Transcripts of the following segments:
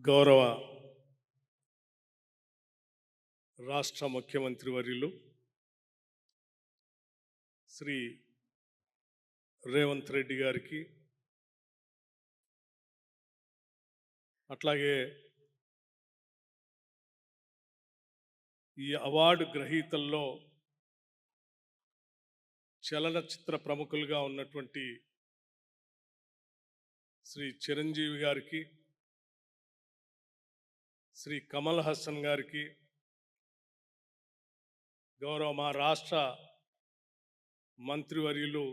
గౌరవ రాష్ట్ర ముఖ్యమంత్రి వర్యులు శ్రీ రేవంత్ రెడ్డి గారికి, అట్లాగే ఈ అవార్డు గ్రహీతల్లో చలనచిత్ర ప్రముఖులుగా ఉన్నటువంటి శ్రీ చిరంజీవి గారికి, శ్రీ కమల్ హాసన్ గారికి, గౌరవ మా రాష్ట్ర మంత్రివర్యులు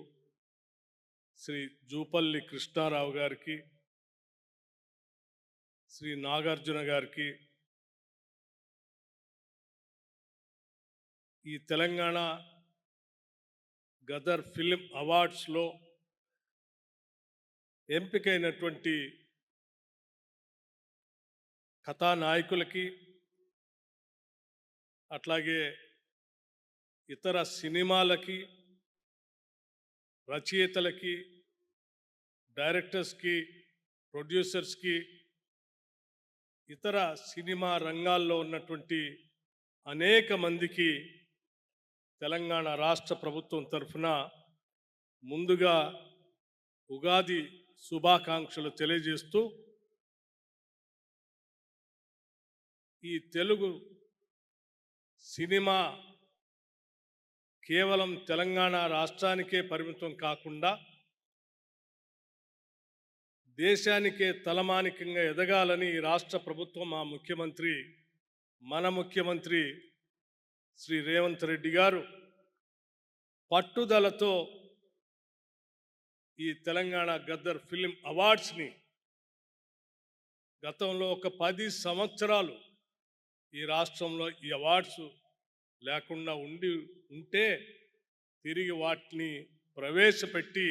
శ్రీ జూపల్లి కృష్ణారావు గారికి, శ్రీ నాగార్జున గారికి, ఈ తెలంగాణ గదర్ ఫిలిం అవార్డ్స్లో ఎంపికైనటువంటి కథానాయకులకి, అట్లాగే ఇతర సినిమాలకి, రచయితలకి, డైరెక్టర్స్కి, ప్రొడ్యూసర్స్కి, ఇతర సినిమా రంగాల్లో ఉన్నటువంటి అనేక మందికి తెలంగాణ రాష్ట్ర ప్రభుత్వం తరఫున ముందుగా ఉగాది శుభాకాంక్షలు తెలియజేస్తూ, ఈ తెలుగు సినిమా కేవలం తెలంగాణ రాష్ట్రానికే పరిమితం కాకుండా దేశానికే తలమానికంగా ఎదగాలని రాష్ట్ర ప్రభుత్వం, మా ముఖ్యమంత్రి, మన ముఖ్యమంత్రి శ్రీ రేవంత్ రెడ్డి గారు పట్టుదలతో ఈ తెలంగాణ గద్దర్ ఫిలిం అవార్డ్స్ని గతంలో ఒక 10 సంవత్సరాలు ఈ రాష్ట్రంలో ఈ అవార్డ్స్ లేకుండా ఉంటే తిరిగి వాటిని ప్రవేశపెట్టి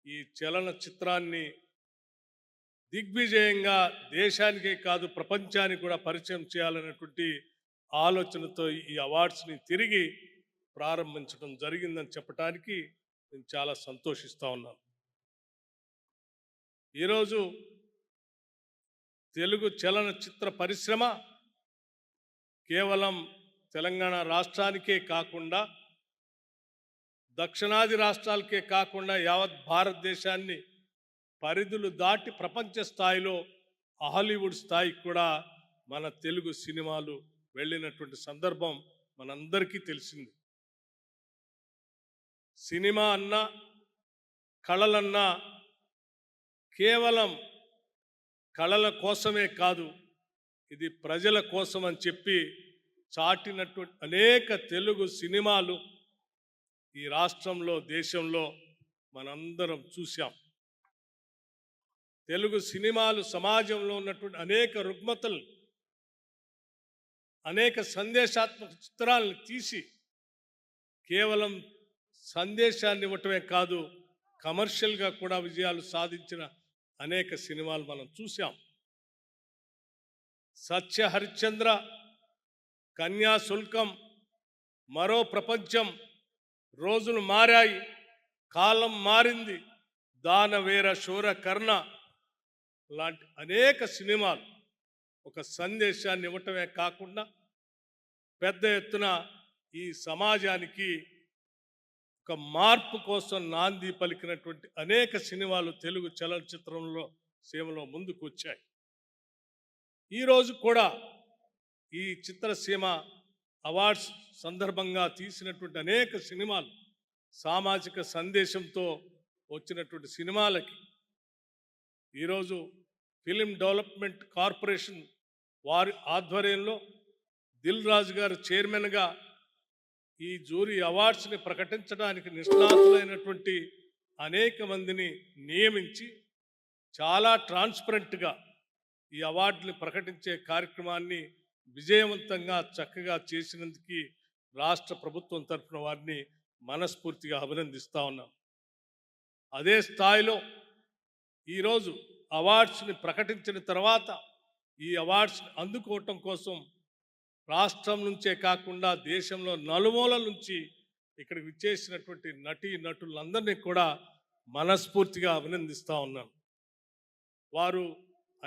ఈ చలనచిత్రాన్ని దిగ్విజయంగా దేశానికే కాదు ప్రపంచానికి కూడా పరిచయం చేయాలనేటువంటి ఆలోచనతో ఈ అవార్డ్స్ని తిరిగి ప్రారంభించడం జరిగిందని చెప్పడానికి నేను చాలా సంతోషిస్తూ ఉన్నాను. ఈరోజు తెలుగు చలనచిత్ర పరిశ్రమ కేవలం తెలంగాణ రాష్ట్రానికే కాకుండా, దక్షిణాది రాష్ట్రాలకే కాకుండా యావత్ భారతదేశాన్ని పరిధులు దాటి ప్రపంచ స్థాయిలో హాలీవుడ్ స్థాయికి కూడా మన తెలుగు సినిమాలు వెళ్ళినటువంటి సందర్భం మనందరికీ తెలిసింది. సినిమా అన్నా, కళలన్నా కేవలం కళల కోసమే కాదు, ఇది ప్రజల కోసం అని చెప్పి చాటినటువంటి అనేక తెలుగు సినిమాలు ఈ రాష్ట్రంలో, దేశంలో మనందరం చూసాం. తెలుగు సినిమాలు సమాజంలో ఉన్నటువంటి అనేక రుగ్మతలు, అనేక సందేశాత్మక చిత్రాలను తీసి కేవలం సందేశాన్ని ఇవ్వటమే కాదు, కమర్షియల్గా కూడా విజయాలు సాధించిన అనేక సినిమాలు మనం చూసాం. సత్య హరిశ్చంద్ర, కన్యాశుల్కం, మరో ప్రపంచం, రోజులు మారాయి, కాలం మారింది, దానవేర శూర కర్ణ లాంటి అనేక సినిమాలు ఒక సందేశాన్ని ఇవ్వటమే కాకుండా పెద్ద ఎత్తున ఈ సమాజానికి ఒక మార్పు కోసం నాంది పలికినటువంటి అనేక సినిమాలు తెలుగు చలనచిత్రంలో సీమలో ముందుకు వచ్చాయి. ఈరోజు కూడా ఈ చిత్రసీమ అవార్డ్స్ సందర్భంగా తీసినటువంటి అనేక సినిమాలు సామాజిక సందేశంతో వచ్చినటువంటి సినిమాలకి ఈరోజు ఫిలిం డెవలప్మెంట్ కార్పొరేషన్ వారి ఆధ్వర్యంలో దిల్ రాజు గారు చైర్మన్గా ఈ జ్యూరీ అవార్డ్స్ని ప్రకటించడానికి నిష్ణాతులైనటువంటి అనేక మందిని నియమించి చాలా ట్రాన్స్పరెంట్గా ఈ అవార్డుని ప్రకటించే కార్యక్రమాన్ని విజయవంతంగా చక్కగా చేసినందుకు రాష్ట్ర ప్రభుత్వం తరఫున వారిని మనస్ఫూర్తిగా అభినందిస్తూ ఉన్నాం. అదే స్థాయిలో ఈరోజు అవార్డ్స్ని ప్రకటించిన తర్వాత ఈ అవార్డ్స్ని అందుకోవటం కోసం రాష్ట్రం నుంచే కాకుండా దేశంలో నలుమూలల నుంచి ఇక్కడికి విచ్చేసినటువంటి నటీ నటులందరినీ కూడా మనస్ఫూర్తిగా అభినందిస్తూ ఉన్నాను. వారు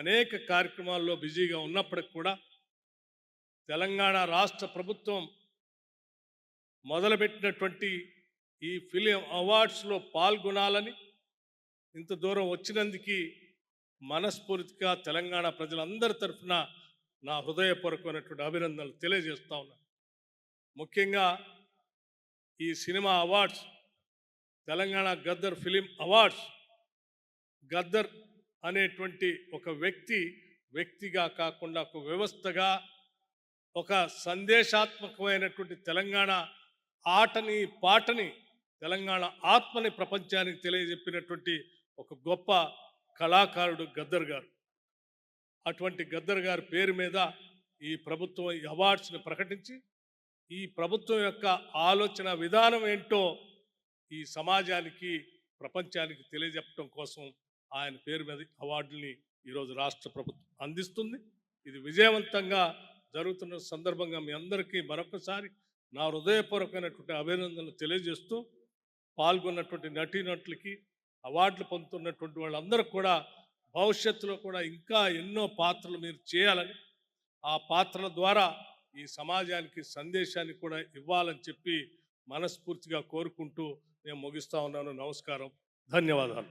అనేక కార్యక్రమాల్లో బిజీగా ఉన్నప్పటికి కూడా తెలంగాణ రాష్ట్ర ప్రభుత్వం మొదలుపెట్టినటువంటి ఈ ఫిలిం అవార్డ్స్లో పాల్గొనాలని ఇంత దూరం వచ్చినందుకు మనస్ఫూర్తిగా తెలంగాణ ప్రజలందరి తరఫున నా హృదయపూర్వకమైనటువంటి అభినందనలు తెలియజేస్తా ఉన్నాను. ముఖ్యంగా ఈ cinema awards, Telangana Gaddar film awards, Gaddar అనేటువంటి ఒక వ్యక్తిగా కాకుండా ఒక వ్యవస్థగా, ఒక సందేశాత్మకమైనటువంటి తెలంగాణ ఆటని పాటని, తెలంగాణ ఆత్మని ప్రపంచానికి తెలియజెప్పినటువంటి ఒక గొప్ప కళాకారుడు గద్దర్ గారు. అటువంటి గద్దర్ గారి పేరు మీద ఈ ప్రభుత్వం ఈ అవార్డ్స్ని ప్రకటించి ఈ ప్రభుత్వం యొక్క ఆలోచన విధానం ఏంటో ఈ సమాజానికి, ప్రపంచానికి తెలియజెప్పడం కోసం ఆయన పేరు మీద అవార్డుల్ని ఈరోజు రాష్ట్ర ప్రభుత్వం అందిస్తుంది. ఇది విజయవంతంగా జరుగుతున్న సందర్భంగా మీ అందరికీ మరొకసారి నా హృదయపూర్వకమైనటువంటి అభినందనలు తెలియజేస్తూ, పాల్గొన్నటువంటి నటీనటులకి, అవార్డులు పొందుతున్నటువంటి వాళ్ళందరూ కూడా భవిష్యత్తులో కూడా ఇంకా ఎన్నో పాత్రలు మీరు చేయాలని, ఆ పాత్రల ద్వారా ఈ సమాజానికి సందేశాన్ని కూడా ఇవ్వాలని చెప్పి మనస్ఫూర్తిగా కోరుకుంటూ నేను ముగిస్తా ఉన్నాను. నమస్కారం, ధన్యవాదాలు.